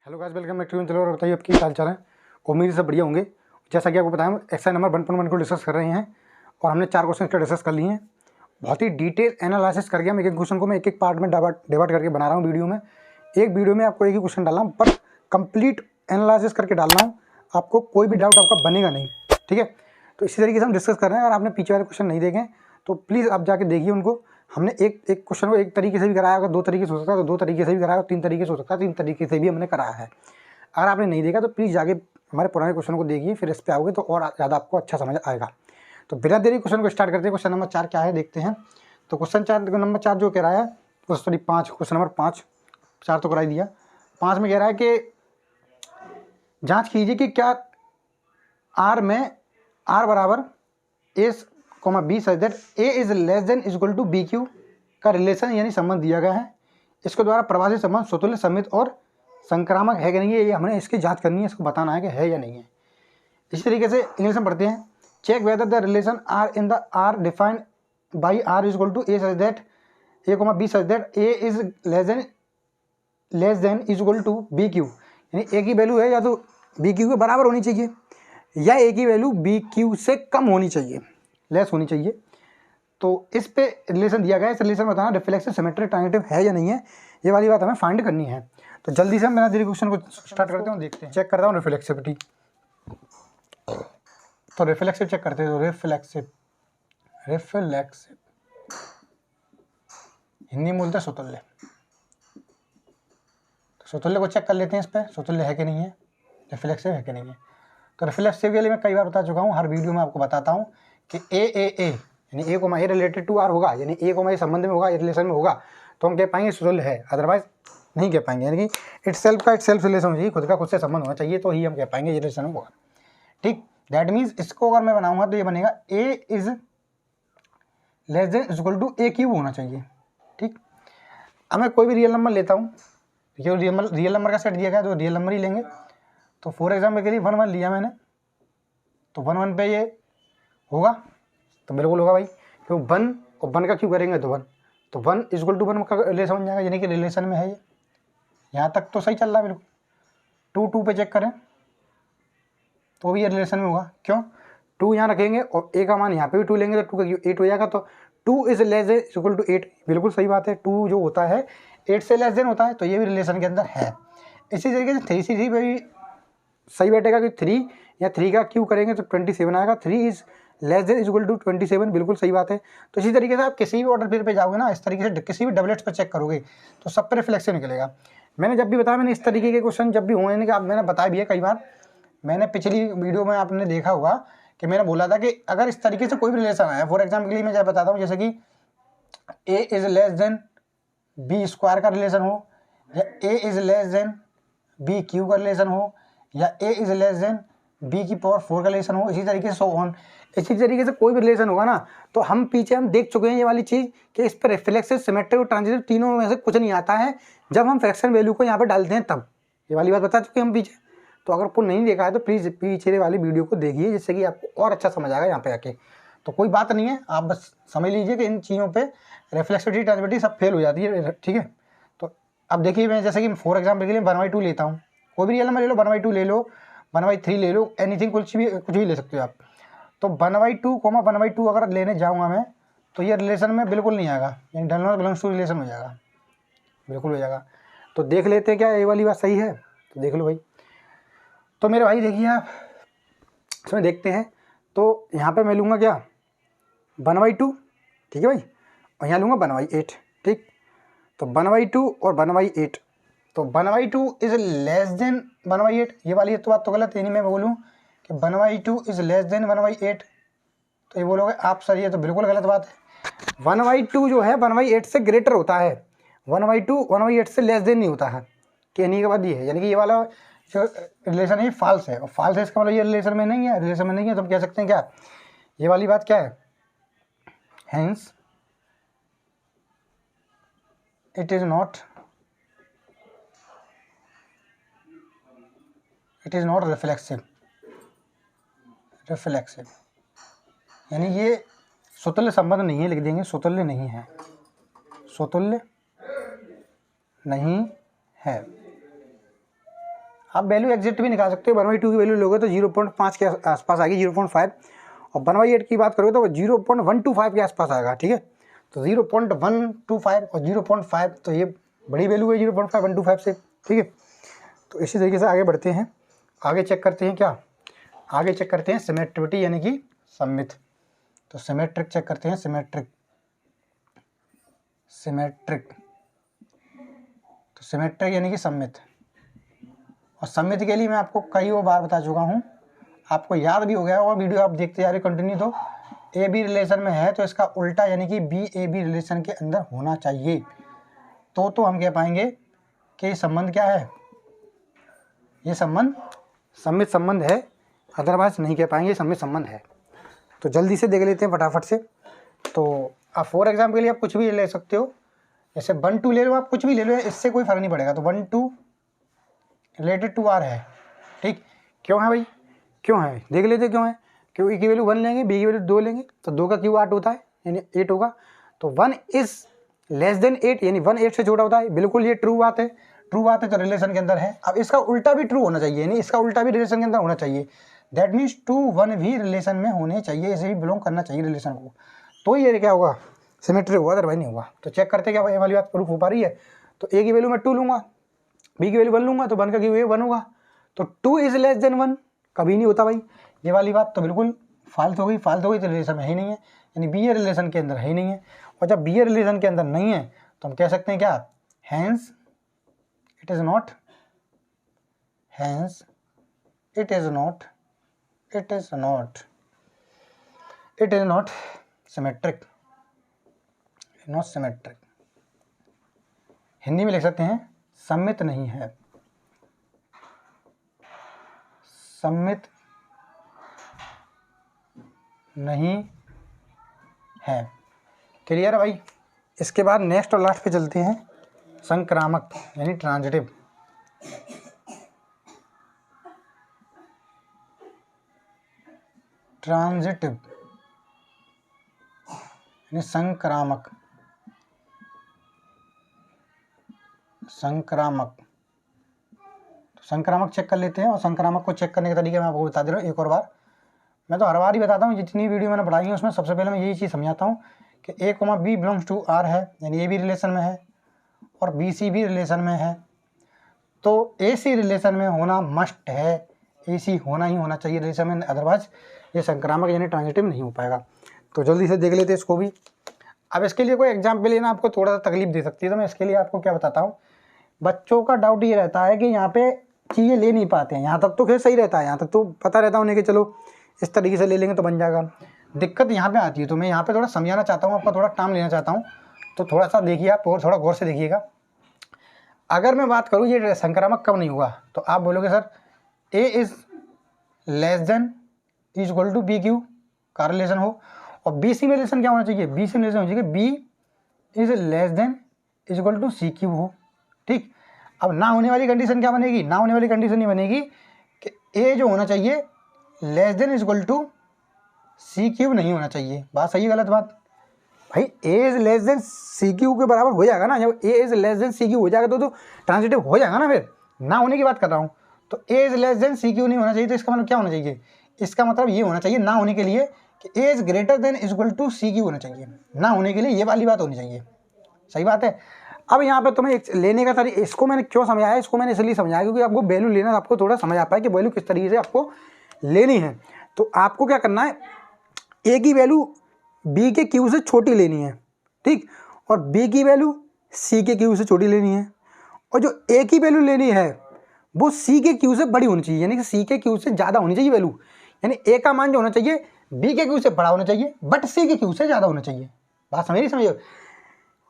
Hello guys, welcome back to चलो और बताइए आपकी हाल चाल है। उम्मीद है सब बढ़िया होंगे। जैसा कि आपको बताया हम एक्सरसाइज नंबर 1.1 को डिस्कस कर रहे हैं और हमने 4 क्वेश्चन का डिस्कस कर लिए हैं। बहुत ही डिटेल एनालिसिस करके हम एक एक क्वेश्चन को मैं एक पार्ट में डिवाइड करके बना रहा हूँ वीडियो में। एक वीडियो में आपको एक ही क्वेश्चन डालना हूँ, पर कंप्लीट एनालिसिस करके डालना हूँ। आपको कोई भी डाउट आपका बनेगा नहीं, ठीक है। तो इसी तरीके से हम डिस्कस कर रहे हैं। अगर आपने पीछे वाले क्वेश्चन नहीं देखे तो प्लीज़ आप जाके देखिए उनको। हमने एक क्वेश्चन को एक तरीके से भी कराया, अगर 2 तरीके से हो सकता है तो 2 तरीके से भी कराया, 3 तरीके से हो सकता है 3 तरीके से भी हमने कराया है। अगर आपने नहीं देखा तो प्लीज़ जाके हमारे पुराने क्वेश्चन को देखिए, फिर इस पे आओगे तो और ज़्यादा आपको अच्छा समझ आएगा। तो बिना देरी क्वेश्चन को स्टार्ट करते हैं। क्वेश्चन नंबर 4 क्या है देखते हैं। तो क्वेश्चन नंबर 4 जो कह रहा है, सॉरी 5, क्वेश्चन नंबर 5, 4 तो करा ही दिया। 5 में कह रहा है कि जाँच कीजिए कि क्या आर में आर बराबर S comma b such that a is less than equal to b cube का रिलेशन यानी संबंध दिया गया है। इसके द्वारा प्रवासी संबंध स्वतुल्य समित और संक्रामक है कि नहीं है, ये हमने इसकी जांच करनी है, इसको बताना है कि है या नहीं है। इसी तरीके से इंग्लिश में पढ़ते हैं। Check whether the relation R in the R defined by R is equal to a such that a comma b such that a is less than is equal to b cube, यानी a की value है या तो B Q के बराबर होनी चाहिए या ए की वैल्यू बी क्यू से कम होनी चाहिए, लेस होनी चाहिए। तो इस पे रिलेशन दिया गया है। इस रिलेशन में बताना रिफ्लेक्सिव सिमेट्रिक ट्रांजिटिव है या नहीं है, ये वाली बात हमें फाइंड करनी है। तो जल्दी से हम बिना देरी क्वेश्चन को स्टार्ट करते हैं, देखते हैं। चेक करता हूँ रिफ्लेक्सिविटी। तो रिफ्लेक्सिव चेक करते हैं। तो रिफ्लेक्सिव हिंदी में बोलते हैं स्वतुल्य। तो स्वतुल्य को चेक कर लेते हैं। इस पर स्वतुल्य है कि नहीं है, रिफ्लेक्सिव है कि नहीं है। तो रिफ्लेक्सिव के लिए मैं कई बार बता चुका हूँ, हर वीडियो में आपको बताता हूँ कि ए यानी A comma A related to R होगा, यानी ए कोमा ए संबंध में होगा, ए रिलेशन में होगा तो हम कह पाएंगे स्वतुल्य है, अदरवाइज नहीं कह पाएंगे। यानी कि इटसेल्फ का इटसेल्फ रिलेशन होना चाहिए, खुद का खुद से संबंध होना चाहिए, तो ही हम कह पाएंगे ये रिलेशन होगा। ठीक, दैट मीन्स इसको अगर मैं बनाऊंगा तो ये बनेगा A is less than equal to A cube होना चाहिए। ठीक, अब मैं कोई भी रियल नंबर लेता हूँ, जो रियल नंबर का सेट दिया गया तो रियल नंबर ही लेंगे। तो फॉर एग्जाम्पल के लिए 1 1 लिया मैंने, तो 1 1 पे ये होगा, तो बिल्कुल होगा भाई, क्यों 1 और 1 का क्यों करेंगे तो 1, तो 1 इक्वल टू 1 का रिलेशन बन जाएगा, यानी कि रिलेशन में है ये। यहाँ तक तो सही चल रहा है बिल्कुल। 2 2 पे चेक करें तो भी ये रिलेशन में होगा, क्यों 2 यहाँ रखेंगे और ए का मान यहाँ पे भी 2 लेंगे तो 2 का क्यों 8 हो जाएगा। तो 2 is less than equal to 8, बिल्कुल सही बात है। 2 जो होता है 8 से लेस देन होता है, तो ये भी रिलेशन के अंदर है। इसी तरीके से 3 3 पे भी सही बैठेगा कि 3 या 3 का क्यू करेंगे तो 27 आएगा। 3 is less than equal to 27, बिल्कुल सही बात है। तो इसी तरीके से आप किसी भी ऑर्डर फिर पे जाओगे ना, इस तरीके से किसी भी डबलेट्स पर चेक करोगे तो सब पे रिफ्लेक्शन निकलेगा। मैंने जब भी बताया, मैंने इस तरीके के क्वेश्चन जब भी हुए कि मैंने बताया भी है कई बार। मैंने पिछली वीडियो में आपने देखा होगा कि मैंने बोला था कि अगर इस तरीके से कोई भी रिलेशन आया, फॉर एग्जाम्पल के लिए मैं जब बताता हूँ, जैसे कि A is less than B square का रिलेशन हो, या A is less than B cube का रिलेशन हो, या A is less than B की पावर 4 का रिलेशन हो, इसी तरीके से सो ऑन। इसी तरीके से कोई भी रिलेशन होगा ना, तो हम पीछे हम देख चुके हैं ये वाली चीज़ कि इस पर रिफ्लेक्सिव सिमेट्रिक और ट्रांजिटिव तीनों में से कुछ नहीं आता है जब हम फ्रैक्शन वैल्यू को यहाँ पे डालते हैं तब। ये वाली बात बता चुके हैं हम पीछे। तो अगर आपको नहीं देखा है तो प्लीज़ पीछे वाली वीडियो को देखिए, जिससे कि आपको और अच्छा समझ आएगा यहाँ पे आके। तो कोई बात नहीं है, आप बस समझ लीजिए कि इन चीज़ों पर रिफ्लेक्सिविटी ट्रांजिटिविटी सब फेल हो जाती है, ठीक है। तो अब देखिए, मैं जैसे कि फॉर एग्जाम्पल के लिए 1/2 लेता हूँ, कोई भी रियल नंबर ले लो, 1/2 ले लो, 1/3 ले लो, एनीथिंग, कुछ भी ले सकते हो आप। तो 1/2 1/2 अगर लेने जाऊँगा मैं तो ये रिलेशन में बिल्कुल नहीं आएगा, यानी डलनर बिलोंग्स टू रिलेशन हो जाएगा, बिल्कुल हो जाएगा। तो देख लेते हैं क्या ये वाली बात सही है, तो देख लो भाई। तो मेरे भाई देखिए आप इसमें देखते हैं। तो यहाँ पे मैं लूँगा क्या 1/2, ठीक है भाई, और यहाँ लूँगा 1/8, ठीक। तो 1/2 और 1/8, तो 1/2 इज लेस देन 1/8, ये वाली तो बात तो गलत है, नहीं मैं बोलूँ कि 1/2 इज लेस देन 1/8, तो ये बोलोगे आप सर ये तो बिल्कुल गलत बात है। 1/2 जो है 1/8 से ग्रेटर होता है, 1/2 1/8 से लेस देन नहीं होता है। कहने के बाद ये है, यानी कि ये वाला जो रिलेशन है फॉल्स है, और फॉल्स है इसका मतलब ये रिलेशन में नहीं है, रिलेशन में नहीं है, तो हम कह सकते हैं क्या ये वाली बात क्या है, hence it is not reflexive, यानी ये स्वतुल्य संबंध नहीं है, लिख देंगे स्वतुल्य नहीं है, स्वतुल्य नहीं है। आप वैल्यू एग्जैक्ट भी निकाल सकते हो। 1/2 की वैल्यू लोगे तो 0.5 के आसपास आएगी, 0.5, और 1/8 की बात करोगे तो 0.125 के आसपास आएगा, ठीक है। तो 0.125 और 0.5 तो ये बड़ी वैल्यू है 0.5 से, ठीक है। तो इसी तरीके से आगे बढ़ते हैं, आगे चेक करते हैं क्या, आगे चेक करते हैं सिमेट्रिसिटी यानी कि सममित। तो सिमेट्रिक चेक करते हैं, सिमेट्रिक, तो सिमेट्रिक यानी कि सममित। और सममित के लिए मैं आपको कई बार बता चुका हूँ, आपको याद भी हो गया और वीडियो आप देखते जा रहे कंटिन्यू। तो ए बी रिलेशन में है तो इसका उल्टा यानी कि बी ए बी रिलेशन के अंदर होना चाहिए, तो हम कह पाएंगे कि ये संबंध क्या है, ये संबंध सममित संबंध है, अदरवाइज नहीं कह पाएंगे सममित संबंध है। तो जल्दी से देख लेते हैं फटाफट से। तो आप फॉर एग्जाम्पल के लिए आप कुछ भी ले सकते हो, जैसे 1 2 ले लो, आप कुछ भी ले लो, इससे कोई फर्क नहीं पड़ेगा। तो 1 2 रिलेटेड टू आर है, ठीक। क्यों है भाई, क्यों है देख लेते क्यों है। क्यों ए की वैल्यू 1 लेंगे, बी की वैल्यू 2 लेंगे, तो 2 का क्यू 8 होता है यानी 8 होगा। तो 1 इज लेस देन 8 यानी 1 8 से छोटा होता है, बिल्कुल ये ट्रू बात है, ट्रू बात है तो रिलेशन के अंदर है। अब इसका उल्टा भी ट्रू होना चाहिए, यानी इसका उल्टा भी रिलेशन के अंदर होना चाहिए। दैट मीन्स 2 1 भी रिलेशन में होने चाहिए, इसे भी बिलोंग करना चाहिए रिलेशन को, तो ये क्या होगा, सिमेट्री होगा, अदरवाइज नहीं होगा। तो चेक करते क्या ये वाली बात प्रूफ हो पा रही है। तो ए की वैल्यू मैं 2 लूँगा, बी की वैल्यू 1 लूँगा, तो 1 का क्यू 1 होगा। तो 2 इज लेस देन 1 कभी नहीं होता भाई, ये वाली बात तो बिल्कुल फाल्ट हो गई, फाल्ट हो गई, तो रिलेशन में ही नहीं है, यानी बी ए रिलेशन के अंदर है ही नहीं है। और जब बी ए रिलेशन के अंदर नहीं है तो हम कह सकते हैं क्या, hence it is not, hence it is not, it is not, it is not symmetric, not symmetric. Hindi में लिख सकते हैं सममित नहीं है, सममित नहीं है। क्लियर है भाई। इसके बाद नेक्स्ट और लास्ट पे चलते हैं, संक्रामक यानी ट्रांजिटिव। ट्रांजिटिव यानी संक्रामक, संक्रामक। तो संक्रामक चेक कर लेते हैं, और संक्रामक को चेक करने के तरीके मैं आपको बता दे रहा हूँ एक और बार। मैं तो हर बार ही बताता हूँ, जितनी वीडियो मैंने पढ़ाई है उसमें सबसे पहले मैं यही चीज़ समझाता हूँ कि A comma B belongs to R है, यानी ए भी रिलेशन में है और बी सी भी रिलेशन में है। तो ए सी रिलेशन में होना मस्ट है, ए सी होना ही होना चाहिए रिलेशन में, अदरवाइज ये संक्रामक यानी ट्रांजिटिव नहीं हो पाएगा। तो जल्दी से देख लेते हैं इसको भी। अब इसके लिए कोई एग्जाम्पल लेना आपको थोड़ा सा तकलीफ दे सकती है, तो मैं इसके लिए आपको क्या बताता हूँ। बच्चों का डाउट ये रहता है कि यहाँ पे चीज़ें ले नहीं पाते हैं, यहाँ तक तो खैर सही रहता है, यहाँ तक तो पता रहता है उन्हें कि चलो इस तरीके से ले लेंगे तो बन जाएगा। दिक्कत यहाँ पे आती है, तो मैं यहाँ पे थोड़ा समझाना चाहता हूँ, आपका थोड़ा टाइम लेना चाहता हूँ, तो थोड़ा सा देखिए आप और थोड़ा गौर से देखिएगा। अगर मैं बात करूँ ये संक्रामक कब नहीं हुआ, तो आप बोलोगे sir a is less than is equal to b cube का रिलेशन हो, और बी सी में रिलेशन क्या होना चाहिए, बी सी में रिलेशन होना चाहिए b is less than is equal to C cube हो, ठीक। अब ना होने वाली कंडीशन क्या बनेगी, ना होने वाली कंडीशन ये बनेगी कि ए जो होना चाहिए less than is equal to C cube नहीं होना चाहिए। बात सही है गलत बात भाई, A is less than C cube के बराबर हो जाएगा ना, जब A is less than C cube हो जाएगा तो ट्रांजिटिव हो जाएगा ना। फिर ना होने की बात कर रहा हूँ, तो A is less than C cube नहीं होना चाहिए, तो इसका मतलब क्या होना चाहिए, इसका मतलब ये होना चाहिए ना होने के लिए कि A is greater than is equal to C cube होना चाहिए, ना होने के लिए ये वाली बात होनी चाहिए। सही बात है। अब यहाँ पे तुम्हें लेने का तरीका, इसको मैंने क्यों समझाया, इसको मैंने इसलिए समझाया क्योंकि आपको वैल्यू लेना, आपको थोड़ा समझ आ पाए कि वैल्यू किस तरीके से आपको लेनी है। तो आपको क्या करना है, ए की वैल्यू बी के क्यू से छोटी लेनी है, ठीक, और बी की वैल्यू सी के क्यू से छोटी लेनी है, और जो ए की वैल्यू लेनी है वो सी के क्यू से बड़ी होनी चाहिए, यानी कि सी के क्यू से ज़्यादा होनी चाहिए वैल्यू, यानी ए का मान जो होना चाहिए बी के क्यू से बड़ा होना चाहिए बट सी के क्यू से ज़्यादा होना चाहिए। बात समझ नहीं समझो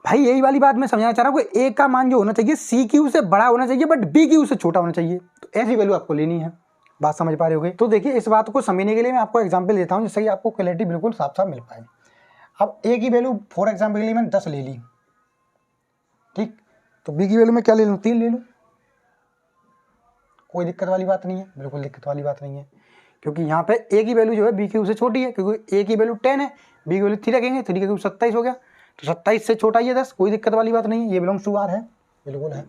भाई, यही वाली बात मैं समझाना चाह रहा हूँ कि ए का मान जो होना चाहिए सी क्यू से बड़ा होना चाहिए बट बी क्यू से छोटा होना चाहिए, तो ऐसी वैल्यू आपको लेनी है। बात समझ पा रहे होगे। तो देखिए इस बात को समझने के लिए मैं आपको एग्जांपल देता हूँ जिससे कि आपको क्लैरिटी बिल्कुल साफ साफ मिल पाए। अब ए की वैल्यू फॉर एग्जाम्पल के लिए मैंने 10 ले ली, ठीक, तो बी की वैल्यू मैं क्या ले लूँ, 3 ले लूँ, कोई दिक्कत वाली बात नहीं है, बिल्कुल दिक्कत वाली बात नहीं है, क्योंकि यहाँ पे ए की वैल्यू जो है बी क्यू से छोटी है, क्योंकि ए की वैल्यू 10 है, बी की वैल्यू 3 रखेंगे, 3 का क्यूब 27 हो गया, तो 27 से छोटा ही है 10, कोई दिक्कत वाली बात नहीं है, ये बिलोंग्स टू आर है, बिल्कुल है,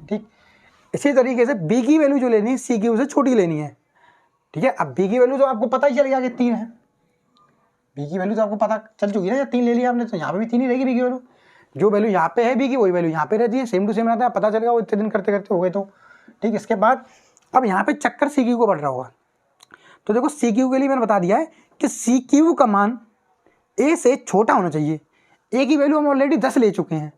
ठीक। इसी तरीके से बी की वैल्यू जो लेनी है सी क्यू से छोटी लेनी है, ठीक है। अब बी की वैल्यू तो आपको पता ही चल गया कि 3 है, बी की वैल्यू तो आपको पता चल चुकी है ना, 3 ले लिया आपने, तो यहाँ पे भी 3 ही रहेगी बी की वैल्यू। जो वैल्यू यहाँ पे है बी की वही वैल्यू यहाँ पे रहती है, सेम टू सेम रहता है, पता चलेगा वो इतने दिन करते करते हो गए तो, ठीक। इसके बाद अब यहाँ पे चक्कर सी क्यू को बढ़ रहा होगा, तो देखो सी क्यू के लिए मैंने बता दिया है कि सी क्यू का मान ए से छोटा होना चाहिए। ए की वैल्यू हम ऑलरेडी 10 ले चुके हैं,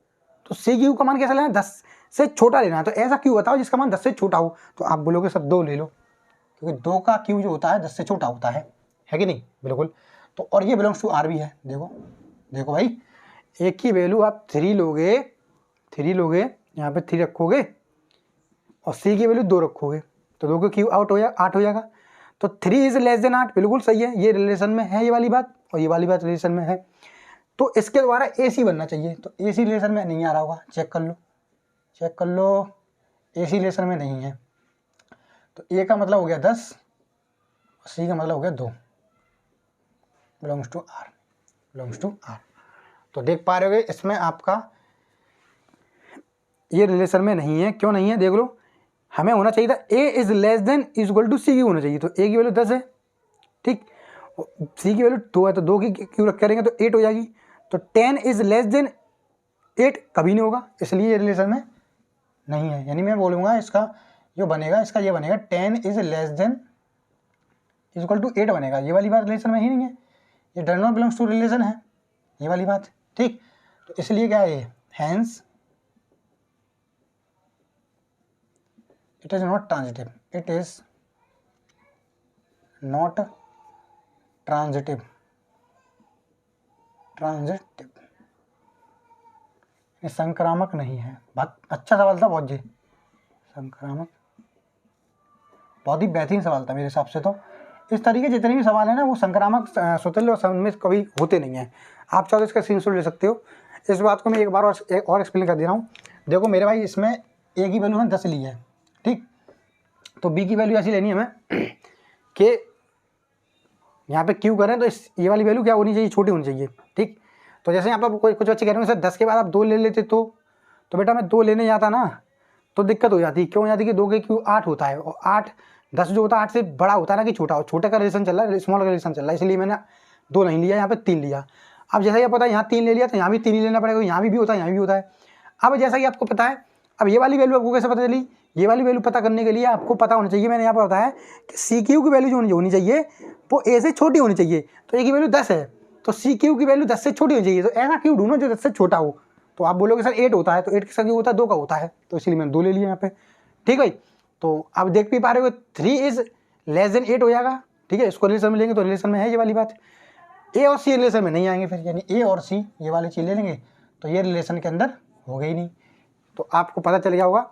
तो सी क्यू का मान कैसा लेना है, 10 से छोटा लेना है। तो ऐसा क्यू बताओ जिसका मान 10 से छोटा हो, तो आप बोलोगे सर 2 ले लो, क्योंकि 2 का क्यू जो होता है 10 से छोटा होता है कि नहीं, बिल्कुल। तो और ये बिलोंग्स टू आर भी है, देखो देखो भाई, ए की वैल्यू आप 3 लोगे, यहाँ पे 3 रखोगे और सी की वैल्यू 2 रखोगे, तो 2 का क्यू आउट हो जाएगा, 8 हो जाएगा। तो 3 इज लेस देन 8, बिल्कुल सही है, ये रिलेशन में है ये वाली बात, और ये वाली बात रिलेशन में है। तो इसके द्वारा ए सी बनना चाहिए, तो ए सी रिलेशन में नहीं आ रहा होगा, चेक कर लो, ए सी रिलेशन में नहीं है। तो ए का मतलब हो गया 10, सी का मतलब हो गया 2, बिलोंग्स टू आर। तो देख पा रहे होगे इसमें आपका ये रिलेशन में नहीं है। क्यों नहीं है देख लो, हमें होना चाहिए था A is less than is equal to C cube होना चाहिए, तो ए की वैल्यू 10 है, ठीक, सी की वैल्यू 2 है, तो 2 की क्यू रख करेंगे तो 8 हो जाएगी। तो 10 इज लेस देन 8 कभी नहीं होगा, इसलिए ये रिलेशन में नहीं है। यानी मैं बोलूँगा इसका जो बनेगा, इसका ये बनेगा 10 is less than is equal to 8 बनेगा। ये वाली बात रिलेशन में ही नहीं है, ये does not belongs to relation है, ये वाली बात, ठीक। तो इसलिए क्या है, hence it is not transitive, it is not transitive, ये संक्रामक नहीं है। बहुत अच्छा सवाल था, बहुत जी संक्रामक, बहुत ही बेहतरीन सवाल था मेरे हिसाब से। तो इस तरीके जितने भी सवाल हैं ना वो संक्रामक स्वतंत्र और सममित कभी होते नहीं हैं। आप चाहो तो इसका स्क्रीनशॉट ले सकते हो। इस बात को मैं एक बार और एक्सप्लेन कर दे रहा हूँ। देखो मेरे भाई, इसमें ए की वैल्यू हमने 10 ली है, ठीक, तो बी की वैल्यू ऐसी लेनी है हमें कि यहाँ पे क्यू करें तो ये वाली वैल्यू क्या होनी चाहिए, छोटी होनी चाहिए, ठीक। तो जैसे यहाँ पर कोई कुछ बच्चे कह रहे हैं सर 10 के बाद आप 2 ले लेते तो बेटा मैं 2 लेने जाता ना तो दिक्कत हो जाती। क्यों हो जाती कि 2 के क्यू 8 होता है, और 8 10 जो होता है 8 से बड़ा होता है ना कि छोटा हो, छोटे का रिलेशन चल रहा है, स्मॉल का रिलेशन चल रहा है, इसलिए मैंने 2 नहीं लिया, यहाँ पे 3 लिया। अब जैसा कि पता है यहाँ 3 ले लिया तो यहाँ भी 3 ही लेना पड़ेगा, यहाँ भी होता है, यहाँ भी होता है। अब जैसा कि आपको पता है, अब ये वाली वैल्यू आपको कैसे पता चली, ये वाली वैल्यू पता करने के लिए आपको पता होना चाहिए, मैंने यहाँ पर बताया कि सी क्यू की वैल्यू जो होनी चाहिए वो ए से छोटी होनी चाहिए। तो ए की वैल्यू 10 है, तो सी क्यू की वैल्यू 10 से छोटी होनी चाहिए। तो ऐसा क्यू ढूंढो जो 10 से छोटा हो। तो आप बोलोगे सर 8 होता है, तो 8 के साथ क्यों होता है, 2 का होता है, तो इसलिए मैंने 2 ले लिया यहाँ पे, ठीक भाई। तो आप देख भी पा रहे हो 3 इज लेस देन 8 हो जाएगा, ठीक है। इसको रिलेशन में लेंगे तो रिलेशन में है ये वाली बात। ए और सी रिलेशन में नहीं आएंगे फिर, यानी ए और सी ये वाली चीज़ ले लेंगे तो ये रिलेशन के अंदर हो गई नहीं। तो आपको पता चल गया होगा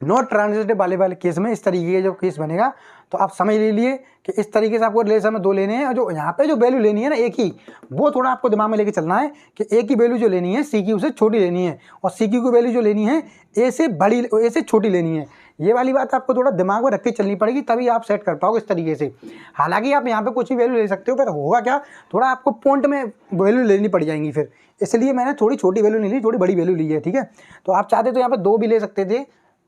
नॉट ट्रांजिटिव वाले केस में इस तरीके का जो केस बनेगा, तो आप समझ लीजिए कि इस तरीके से आपको रिलेशन में 2 लेने हैं, और जो यहाँ पे जो वैल्यू लेनी है ना ए की, वो थोड़ा आपको दिमाग में लेके चलना है कि ए की वैल्यू जो लेनी है सी क्यू से छोटी लेनी है, और सी क्यू की वैल्यू जो लेनी है ए से छोटी लेनी है। ये वाली बात आपको थोड़ा दिमाग में रख के चलनी पड़ेगी, तभी आप सेट कर पाओगे इस तरीके से। हालांकि आप यहाँ पे कुछ भी वैल्यू ले सकते हो, पर होगा क्या, थोड़ा आपको पॉइंट में वैल्यू लेनी पड़ जाएंगी फिर, इसलिए मैंने थोड़ी छोटी वैल्यू नहीं ली, थोड़ी बड़ी वैल्यू ली है, ठीक है। तो आप चाहते तो यहाँ पे 2 भी ले सकते थे,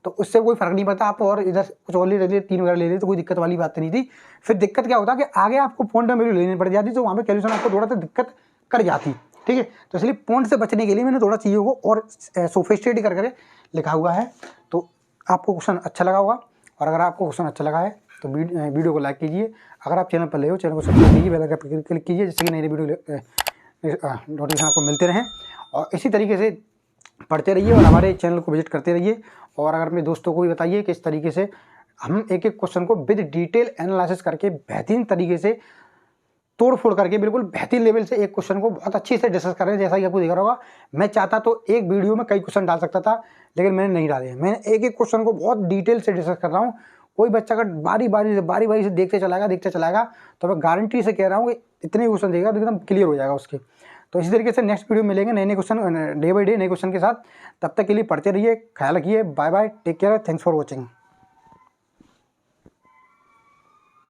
तो उससे कोई फर्क नहीं पड़ता, आप और इधर कुछ और ले लेते 3 वगैरह ले लेते तो कोई दिक्कत वाली बात नहीं थी। फिर दिक्कत क्या होता कि आगे आपको पॉइंट में वैल्यू लेनी पड़ जाती, तो वहाँ पे कैलकुलेशन आपको थोड़ा सा दिक्कत कर जाती, ठीक है। तो इसलिए पॉइंट से बचने के लिए मैंने थोड़ा चीज़ों को और सोफिस्टिकेट करके लिखा हुआ है। तो आपको क्वेश्चन अच्छा लगा होगा, और अगर आपको क्वेश्चन अच्छा लगा है तो वीडियो को लाइक कीजिए। अगर आप चैनल पर ले हो, चैनल को सब्सक्राइब कीजिए, बेल आइकन पर क्लिक कीजिए, जिससे कि नई वीडियो नोटिफिकेशन आपको मिलते रहें। और इसी तरीके से पढ़ते रहिए और हमारे चैनल को विजिट करते रहिए। और अगर अपने दोस्तों को भी बताइए कि इस तरीके से हम एक एक क्वेश्चन को विद डिटेल एनालिसिस करके बेहतरीन तरीके से तोड़ फोड़ करके बिल्कुल बेहतरीन लेवल से एक क्वेश्चन को बहुत अच्छी से डिस्कस कर रहे हैं। जैसा कि आपको दिख रहा होगा, मैं चाहता तो एक वीडियो में कई क्वेश्चन डाल सकता था, लेकिन मैंने नहीं डाले। मैंने एक एक क्वेश्चन को बहुत डिटेल से डिस्कस कर रहा हूँ। कोई बच्चा अगर बारी बारी से देखते चलाएगा तो मैं गारंटी से कह रहा हूँ कि इतने क्वेश्चन देगा तो एकदम क्लियर हो जाएगा उसके। तो इसी तरीके से नेक्स्ट वीडियो मिलेंगे नए क्वेश्चन, डे बाई डे नए क्वेश्चन के साथ। तब तक के लिए पढ़ते रहिए, ख्याल रखिए, bye bye, take care, thanks for watching.